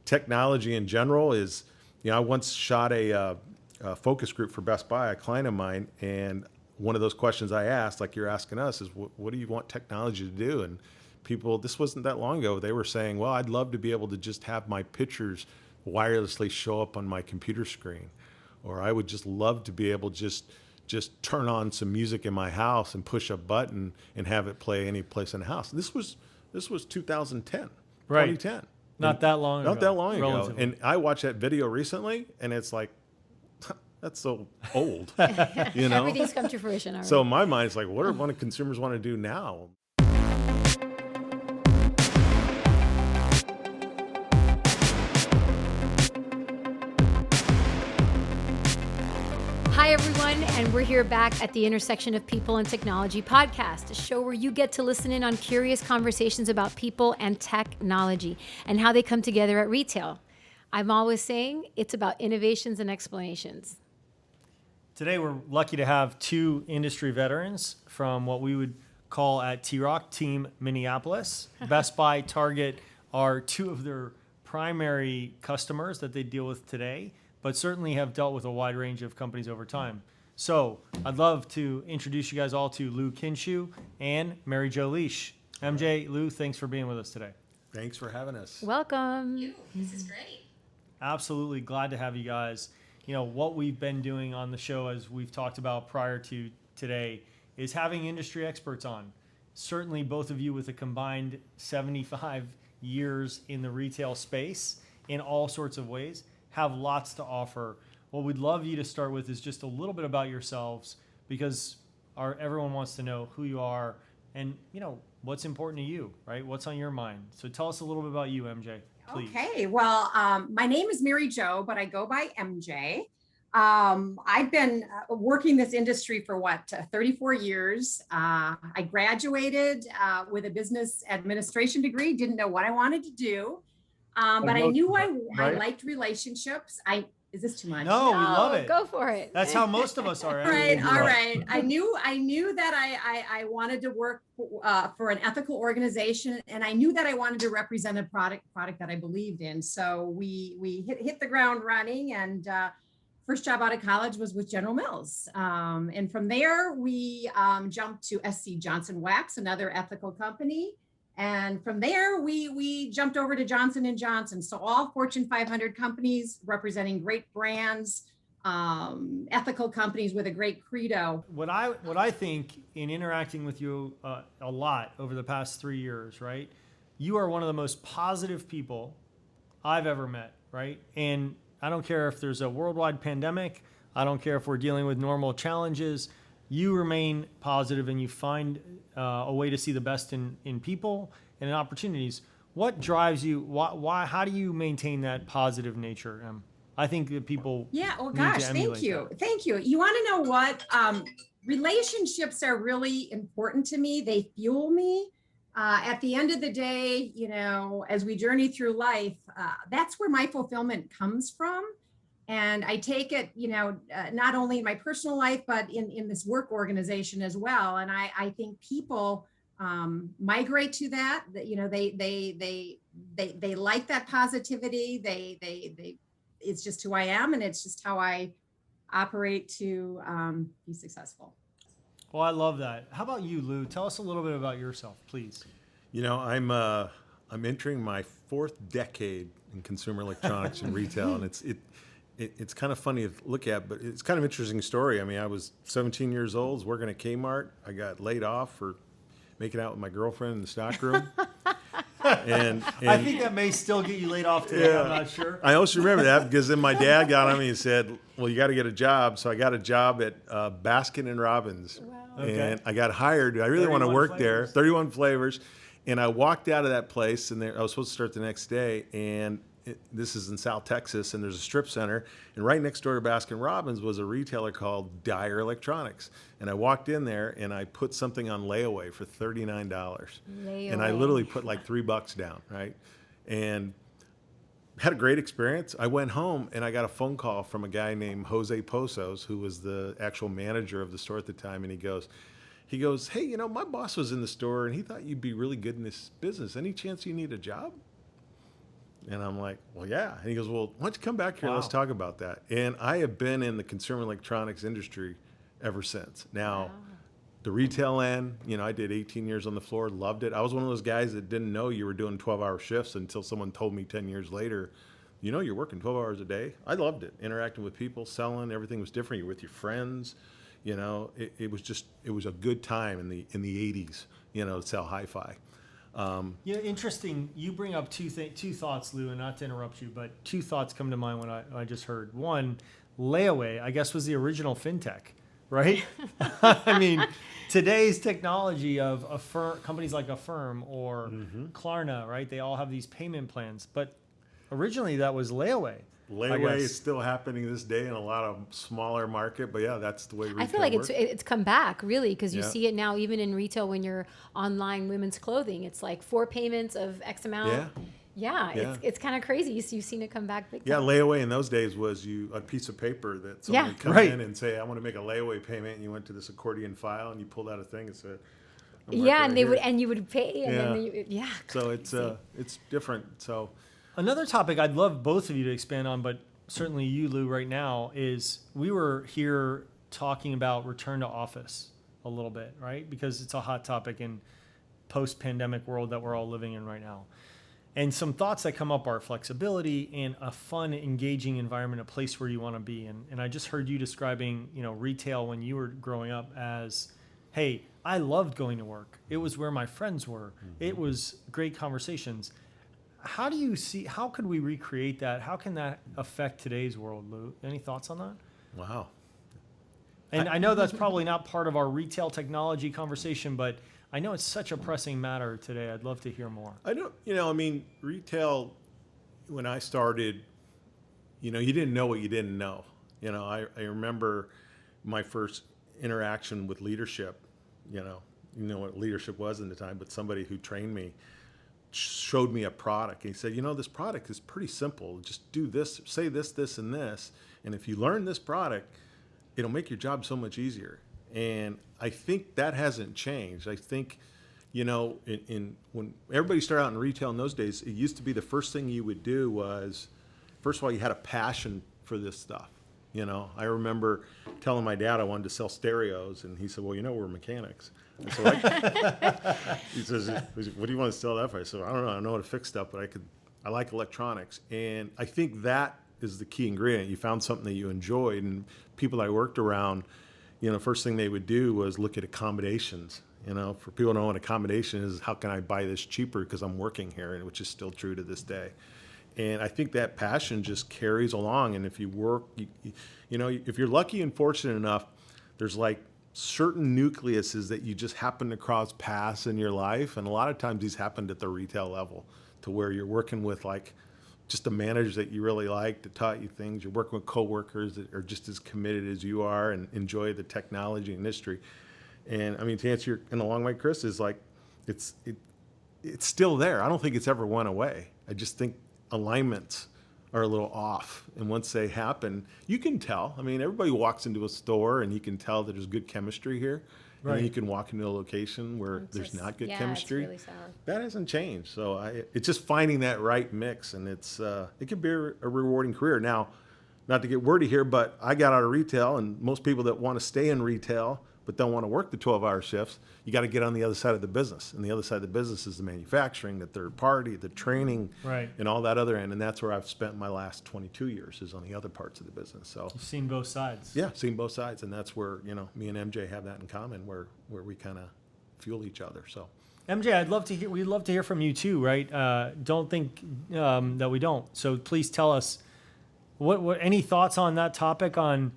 technology in general is, I once shot a focus group for Best Buy, a client of mine, and one of those questions I asked, like you're asking us, is what do you want technology to do? And people, this wasn't that long ago, they were saying, well, I'd love to be able to just have my pictures wirelessly show up on my computer screen. Or I would just love to be able to just turn on some music in my house and push a button and have it play any place in the house. This was 2010, right. 2010. Not that long ago. Not that long ago. Relatively. And I watched that video recently, and it's like, that's so old. Everything's come to fruition already. So in my mind, it's like, what do consumers want to do now? Hi, everyone, and we're here back at the Intersection of People and Technology podcast, a show where you get to listen in on curious conversations about people and technology and how they come together at retail. I'm always saying it's about innovations and explanations. Today, we're lucky to have two industry veterans from what we would call at T-ROC Team Minneapolis. Best Buy, Target are two of their primary customers that they deal with today, but certainly have dealt with a wide range of companies over time. So I'd love to introduce you guys all to Lou Kindschuh and Mary Jo Liesch. MJ, Lou, thanks for being with us today. Thanks for having us. Welcome. This is great. Absolutely glad to have you guys. What we've been doing on the show, as we've talked about prior to today, is having industry experts on. Certainly both of you with a combined 75 years in the retail space in all sorts of ways have lots to offer. What we'd love you to start with is just a little bit about yourselves, because everyone wants to know who you are and what's important to you, right? What's on your mind? So tell us a little bit about you, MJ, please. Okay, well, my name is Mary Jo, but I go by MJ. I've been working this industry for 34 years. I graduated with a business administration degree, didn't know what I wanted to do. But I knew I liked relationships. Is this too much? No, we love it. Go for it. That's how most of us are. Right. All right. I knew that I wanted to work for an ethical organization, and I knew that I wanted to represent a product that I believed in. So we hit the ground running, and first job out of college was with General Mills. And from there, we jumped to SC Johnson Wax, another ethical company. And from there, we jumped over to Johnson & Johnson. So all Fortune 500 companies representing great brands, ethical companies with a great credo. What I think in interacting with you a lot over the past 3 years, right? You are one of the most positive people I've ever met, right? And I don't care if there's a worldwide pandemic. I don't care if we're dealing with normal challenges. You remain positive and you find a way to see the best in people and in opportunities. What drives you? Why? How do you maintain that positive nature? I think that people. Yeah. Oh gosh. Thank you. Thank you. You want to know what? Relationships are really important to me. They fuel me. At the end of the day, as we journey through life, that's where my fulfillment comes from. And I take it, not only in my personal life, but in this work organization as well. And I think people migrate to that. They like that positivity. It's just who I am, and it's just how I operate to be successful. Well, I love that. How about you, Lou? Tell us a little bit about yourself, please. I'm entering my fourth decade in consumer electronics and retail, and it's kind of funny to look at, but it's kind of an interesting story. I mean, I was 17 years old, was working at Kmart. I got laid off for making out with my girlfriend in the stockroom. and I think that may still get you laid off today. Yeah. I'm not sure. I also remember that because then my dad got on me and said, well, you got to get a job. So I got a job at Baskin & Robbins. Wow. Okay. And I got hired. I really want to work there. 31 flavors. And I walked out of that place, and I was supposed to start the next day. And this is in South Texas, and there's a strip center, and right next door to Baskin Robbins was a retailer called Dyer Electronics. And I walked in there and I put something on layaway for $39. Layaway. And I literally put like $3 down, right? And had a great experience. I went home and I got a phone call from a guy named Jose Pozos, who was the actual manager of the store at the time, and he goes, hey, my boss was in the store and he thought you'd be really good in this business. Any chance you need a job? And I'm like, well, yeah. And he goes, well, why don't you come back here? Wow. Let's talk about that. And I have been in the consumer electronics industry ever since. Now, the retail end, I did 18 years on the floor, loved it. I was one of those guys that didn't know you were doing 12-hour shifts until someone told me 10 years later, you're working 12 hours a day. I loved it. Interacting with people, selling, everything was different. You're with your friends. It was a good time in the 80s, to sell hi-fi. Interesting. You bring up two thoughts, Lou, and not to interrupt you, but two thoughts come to mind when I just heard. One, layaway, I guess, was the original fintech, right? I mean, today's technology of companies like Affirm or Klarna, right? They all have these payment plans, but originally that was layaway. Layaway is still happening this day in a lot of smaller market, but yeah, that's the way retail I feel like works. it's come back really, because you see it now even in retail when you're online women's clothing. It's like 4 payments of X amount. Yeah. It's kind of crazy. You've seen it come back big time. Yeah, layaway in those days was a piece of paper that someone would come in and say, I want to make a layaway payment, and you went to this accordion file and you pulled out a thing and said, and you would pay, and then so it's different. So another topic I'd love both of you to expand on, but certainly you, Lou, right now, is we were here talking about return to office a little bit, right? Because it's a hot topic in post-pandemic world that we're all living in right now. And some thoughts that come up are flexibility and a fun, engaging environment, a place where you want to be. And I just heard you describing, retail when you were growing up as, hey, I loved going to work. It was where my friends were. It was great conversations. How could we recreate that? How can that affect today's world, Lou? Any thoughts on that? Wow. And I know that's probably not part of our retail technology conversation, but I know it's such a pressing matter today. I'd love to hear more. Retail, when I started, you didn't know what you didn't know. I remember my first interaction with leadership, what leadership was in the time, but somebody who trained me showed me a product. And he said, this product is pretty simple. Just do this, say this, this, and this. And if you learn this product, it'll make your job so much easier. And I think that hasn't changed. I think, when everybody started out in retail in those days, it used to be the first thing you would do was, first of all, you had a passion for this stuff. I remember telling my dad I wanted to sell stereos, and he said, well, we're mechanics. And so he says, what do you want to sell that for? I said, I don't know. I don't know how to fix stuff, but I like electronics. And I think that is the key ingredient. You found something that you enjoyed, and people I worked around, first thing they would do was look at accommodations. For people to know what accommodation is, how can I buy this cheaper because I'm working here, and which is still true to this day. And I think that passion just carries along. And if you work, if you're lucky and fortunate enough, there's like certain nucleuses that you just happen to cross paths in your life. And a lot of times these happened at the retail level, to where you're working with like just a manager that you really like that taught you things. You're working with coworkers that are just as committed as you are and enjoy the technology industry. And I mean, to answer your, in a long way, Chris, is like, it's still there. I don't think it's ever went away. I just think alignments are a little off. And once they happen, you can tell. I mean, everybody walks into a store and you can tell that there's good chemistry here. Right. And then you can walk into a location where there's not good chemistry. It's really sour. That hasn't changed. So it's just finding that right mix, and it can be a rewarding career. Now, not to get wordy here, but I got out of retail, and most people that want to stay in retail but don't want to work the 12-hour shifts, you got to get on the other side of the business. And the other side of the business is the manufacturing, the third party, the training, right, and all that other end. And that's where I've spent my last 22 years, is on the other parts of the business. So you've seen both sides. Yeah, seen both sides. And that's where, me and MJ have that in common, where we kind of fuel each other. So MJ, we'd love to hear from you too, right? Don't think that we don't. So please tell us what any thoughts on that topic, on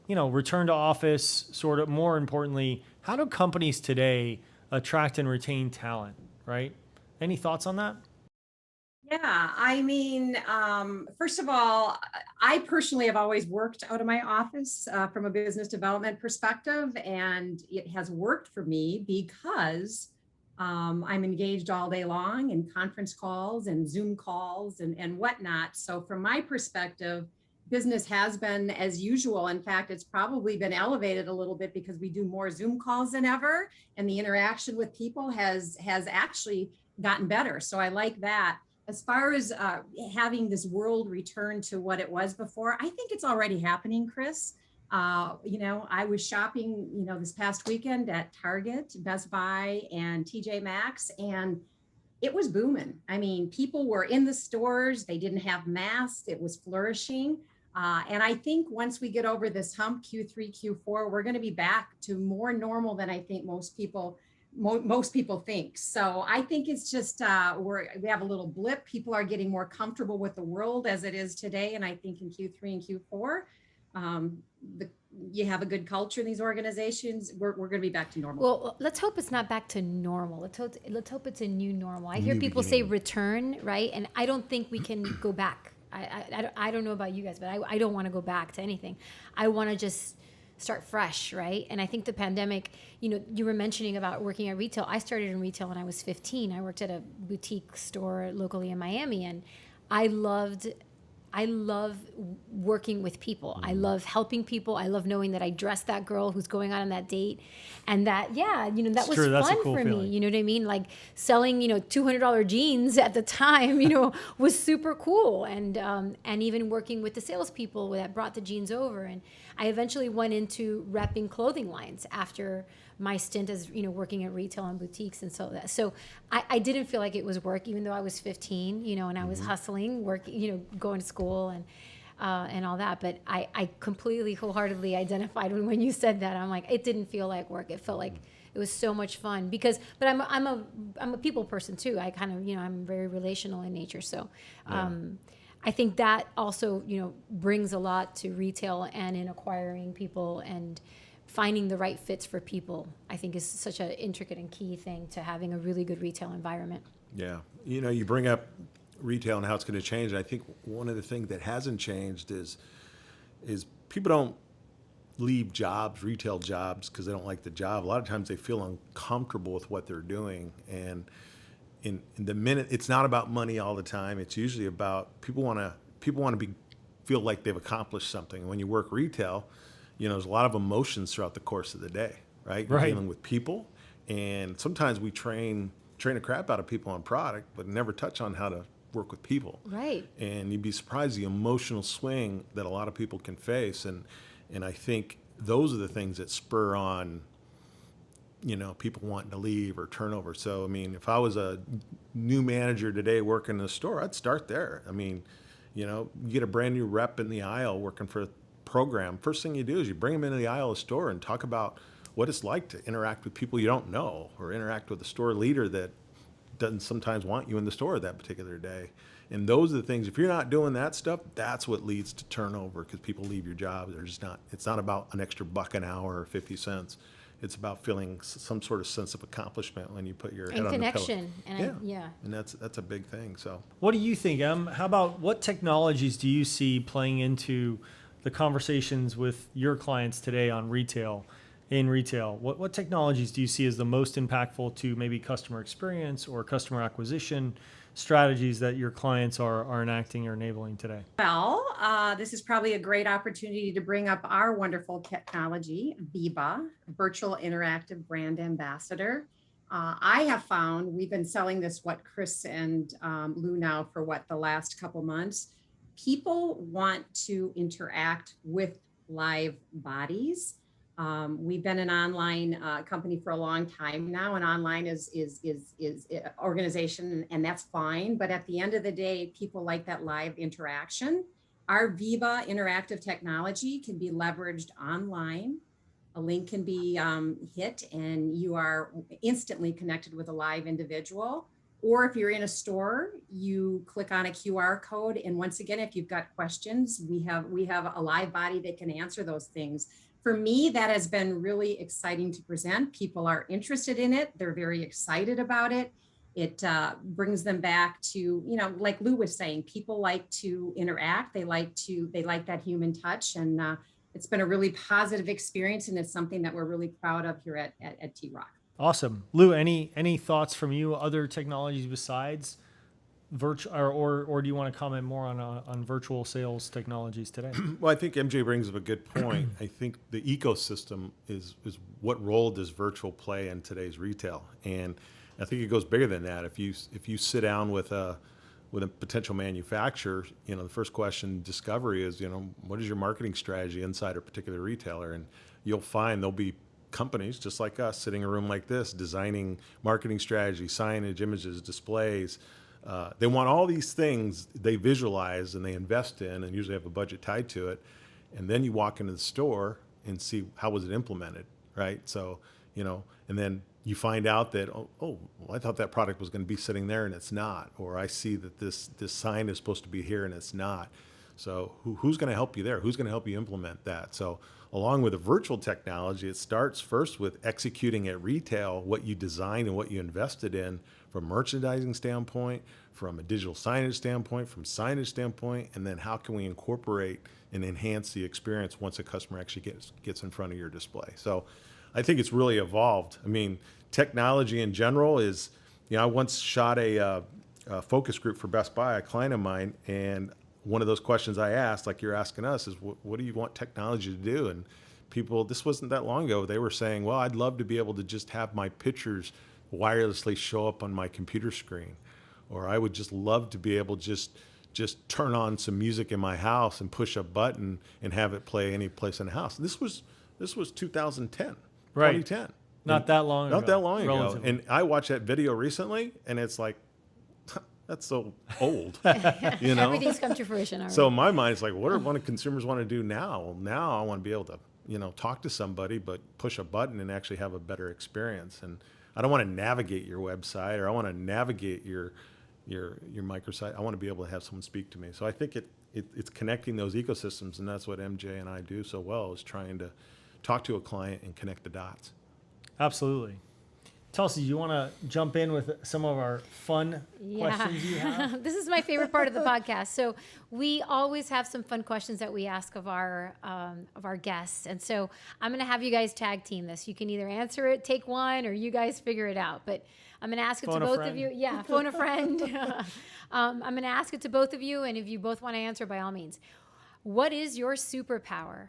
return to office, sort of. More importantly, how do companies today attract and retain talent, right? Any thoughts on that? Yeah, I mean, first of all, I personally have always worked out of my office from a business development perspective, and it has worked for me because I'm engaged all day long in conference calls and Zoom calls and whatnot. So from my perspective, business has been as usual. In fact, it's probably been elevated a little bit because we do more Zoom calls than ever, and the interaction with people has actually gotten better. So I like that. as far as having this world return to what it was before, I think it's already happening, Chris. I was shopping, this past weekend at Target, Best Buy, and TJ Maxx, and it was booming. I mean, people were in the stores. They didn't have masks. It was flourishing. And I think once we get over this hump, Q3, Q4, we're going to be back to more normal than I think most people think. So I think it's just we have a little blip. People are getting more comfortable with the world as it is today. And I think in Q3 and Q4, you have a good culture in these organizations. We're going to be back to normal. Well, let's hope it's not back to normal. Let's hope it's a new normal. I hear people say return, right? And I don't think we can go back. I don't know about you guys, but I don't want to go back to anything. I want to just start fresh, right? And I think the pandemic, you were mentioning about working at retail. I started in retail when I was 15. I worked at a boutique store locally in Miami, and I love working with people. I love helping people. I love knowing that I dressed that girl who's going on that date, and that that was fun for me. You know what I mean? Like selling, $200 jeans at the time, was super cool. And even working with the salespeople that brought the jeans over. And I eventually went into repping clothing lines after my stint as working at retail and boutiques, and so I didn't feel like it was work, even though I was 15, and I was hustling, working, going to school and all that. But I completely wholeheartedly identified when you said that. I'm like, it didn't feel like work. It felt like it was so much fun but I'm a people person too. I kind of I'm very relational in nature, so. I think that also, brings a lot to retail and in acquiring people and finding the right fits for people, I think is such an intricate and key thing to having a really good retail environment. Yeah. You bring up retail and how it's going to change. And I think one of the things that hasn't changed is people don't leave retail jobs, because they don't like the job. A lot of times they feel uncomfortable with what they're doing. And in the minute, it's not about money all the time. It's usually about people want to feel like they've accomplished something. When you work retail, there's a lot of emotions throughout the course of the day, right? You're dealing with people, and sometimes we train a crap out of people on product, but never touch on how to work with people. Right. And you'd be surprised the emotional swing that a lot of people can face, and I think those are the things that spur on people wanting to leave or turnover. So, I mean, if I was a new manager today working in a store, I'd start there. I mean, you get a brand new rep in the aisle working for a program. First thing you do is you bring them into the aisle of the store and talk about what it's like to interact with people you don't know, or interact with a store leader that doesn't sometimes want you in the store that particular day. And those are the things, if you're not doing that stuff, that's what leads to turnover, because people leave your job. It's not about an extra $1 an hour or 50 cents. It's about feeling some sort of sense of accomplishment when you put your head on the pillow. And connection. And that's a big thing. So, what do you think, Em? How about what technologies do you see playing into the conversations with your clients today on retail? What technologies do you see as the most impactful to maybe customer experience or customer acquisition strategies that your clients are enacting or enabling today? Well, this is probably a great opportunity to bring up our wonderful technology, Viva, Virtual Interactive Brand Ambassador. I have found we've been selling this, Chris and Lou now for the last couple months. People want to interact with live bodies. We've been an online company for a long time now, and online is organization, and that's fine. But at the end of the day, people like that live interaction. Our Viva interactive technology can be leveraged online. A link can be hit, and you are instantly connected with a live individual. Or if you're in a store, you click on a QR code, and once again, if you've got questions, we have a live body that can answer those things. For me, that has been really exciting to present. People are interested in it. They're very excited about it. It brings them back to, like Lou was saying, people like to interact. They like that human touch. And it's been a really positive experience. And it's something that we're really proud of here at T-ROC. Awesome. Lou, any thoughts from you, other technologies besides virtual, or do you want to comment more on virtual sales technologies today? Well, I think MJ brings up a good point. I think the ecosystem is what role does virtual play in today's retail, and I think it goes bigger than that. If you sit down with a with a potential manufacturer, the first question discovery is, what is your marketing strategy inside a particular retailer? And you'll find there'll be companies just like us sitting in a room like this, designing marketing strategy, signage, images, displays. They want all these things they visualize and they invest in and usually have a budget tied to it. And then you walk into the store and see how was it implemented, right? So, and then you find out that, well, I thought that product was going to be sitting there and it's not. Or I see that this sign is supposed to be here and it's not. So who's going to help you there? Who's going to help you implement that? So along with the virtual technology, it starts first with executing at retail what you designed and what you invested in from a merchandising standpoint, from a digital signage standpoint, from signage standpoint, and then how can we incorporate and enhance the experience once a customer actually gets in front of your display. So I think it's really evolved. I mean, technology in general is, I once shot a focus group for Best Buy, a client of mine, and one of those questions I asked, like you're asking us, is what do you want technology to do? And people, this wasn't that long ago, they were saying, well, I'd love to be able to just have my pictures wirelessly show up on my computer screen. Or I would just love to be able to just turn on some music in my house and push a button and have it play any place in the house. This was 2010, Right. 2010. Not that long ago. Not that long ago. Relatively. And I watched that video recently, and it's like, that's so old, Everything's come to fruition already. So in my mind, it's like, what do consumers want to do now? Well, now I want to be able to, talk to somebody, but push a button and actually have a better experience. And I don't want to navigate your website, or I want to navigate your microsite. I want to be able to have someone speak to me. So I think it's connecting those ecosystems, and that's what MJ and I do so well, is trying to talk to a client and connect the dots. Absolutely. Telsys, you want to jump in with some of our fun questions you have? This is my favorite part of the podcast. So we always have some fun questions that we ask of our guests. And so I'm going to have you guys tag team this. You can either answer it, take one, or you guys figure it out. But I'm going to ask it to both of you. Yeah, phone a friend. I'm going to ask it to both of you. And if you both want to answer, by all means. What is your superpower?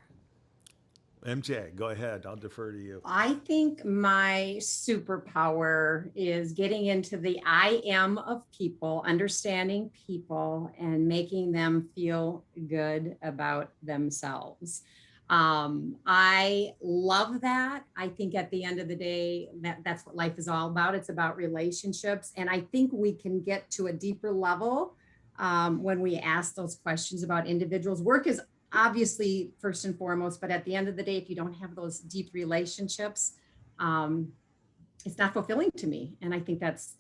MJ, go ahead. I'll defer to you. I think my superpower is getting into the I am of people, understanding people, and making them feel good about themselves. I love that. I think at the end of the day, that's what life is all about. It's about relationships. And I think we can get to a deeper level when we ask those questions about individuals. Work is obviously first and foremost, but at the end of the day, if you don't have those deep relationships, it's not fulfilling to me. And I think that's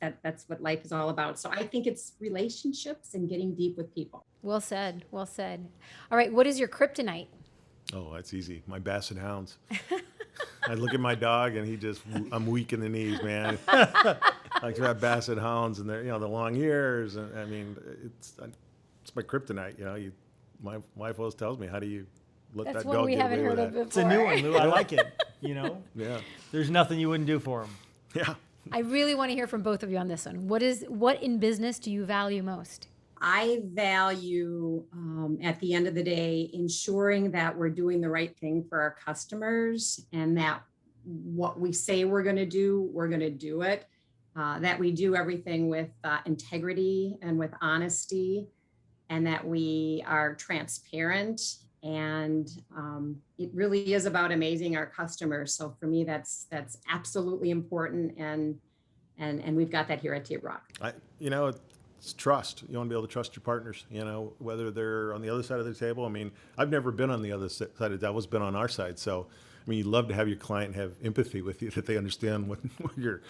what life is all about. So I think it's relationships and getting deep with people. Well said. Well said. All right. What is your kryptonite? Oh, that's easy. My Basset Hounds. I look at my dog and I'm weak in the knees, man. Like I have Basset Hounds and they're, the long ears. And I mean, it's my kryptonite, My wife always tells me, how do you let That's that one dog we get haven't away heard with of that? before. It's a new one, Lou. I like it. Yeah. There's nothing you wouldn't do for them. Yeah. I really want to hear from both of you on this one. What in business do you value most? I value, at the end of the day, ensuring that we're doing the right thing for our customers, and that what we say we're going to do it, that we do everything with integrity and with honesty, and that we are transparent. And it really is about amazing our customers. So for me, that's absolutely important. And we've got that here at T-ROC. It's trust. You want to be able to trust your partners, whether they're on the other side of the table. I mean, I've never been on the other side of that. I've always been on our side. So, I mean, you'd love to have your client have empathy with you, that they understand what your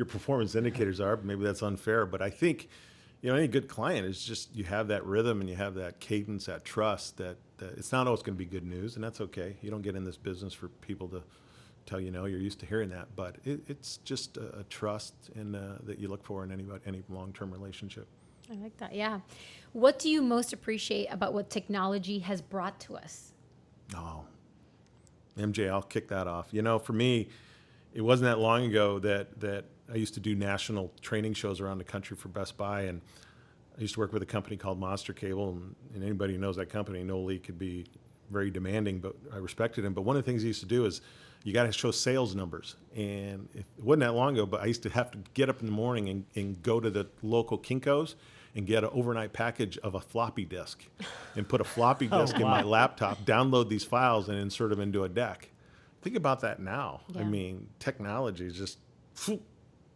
performance indicators are. Maybe that's unfair, but I think, any good client is just, you have that rhythm and you have that cadence, that trust, that it's not always going to be good news, and that's okay. You don't get in this business for people to tell you no. You're used to hearing that, but it's just a trust that you look for in any long-term relationship. I like that. Yeah. What do you most appreciate about what technology has brought to us? Oh, MJ, I'll kick that off. For me, it wasn't that long ago that I used to do national training shows around the country for Best Buy, and I used to work with a company called Monster Cable, and anybody who knows that company, Noel Lee could be very demanding, but I respected him. But one of the things he used to do is, you got to show sales numbers. And it wasn't that long ago, but I used to have to get up in the morning and go to the local Kinko's and get an overnight package of a floppy disk and put a floppy disk in my laptop, download these files and insert them into a deck. Think about that now. Yeah. I mean, technology is just,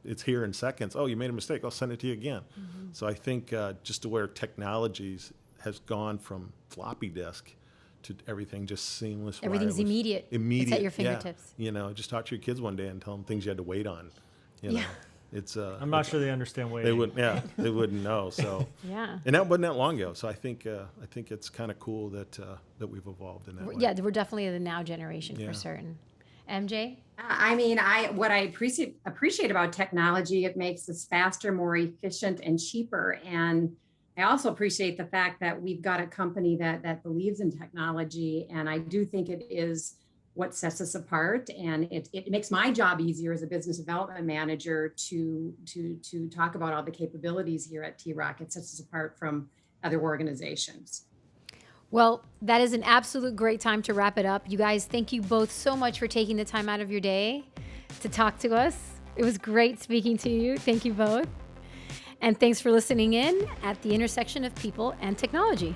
it's here in seconds. Oh, you made a mistake. I'll send it to you again. So I think just to where technologies has gone from floppy disk to everything just seamless. Everything's wireless. immediate. Immediate. It's at your yeah. fingertips. You know, just talk to your kids one day and tell them things you had to wait on. You know, Yeah. it's. I'm not sure they understand waiting. They wouldn't. Yeah, they wouldn't know. So. Yeah. And that wasn't that long ago. So I think it's kind of cool that that we've evolved in that way. Yeah, we're definitely the now generation Yeah. for certain. MJ? I mean, what I appreciate about technology, it makes us faster, more efficient, and cheaper. And I also appreciate the fact that we've got a company that believes in technology. And I do think it is what sets us apart. And it makes my job easier as a business development manager to talk about all the capabilities here at T-ROC. It sets us apart from other organizations. Well, that is an absolute great time to wrap it up. You guys, thank you both so much for taking the time out of your day to talk to us. It was great speaking to you. Thank you both. And thanks for listening in at the intersection of people and technology.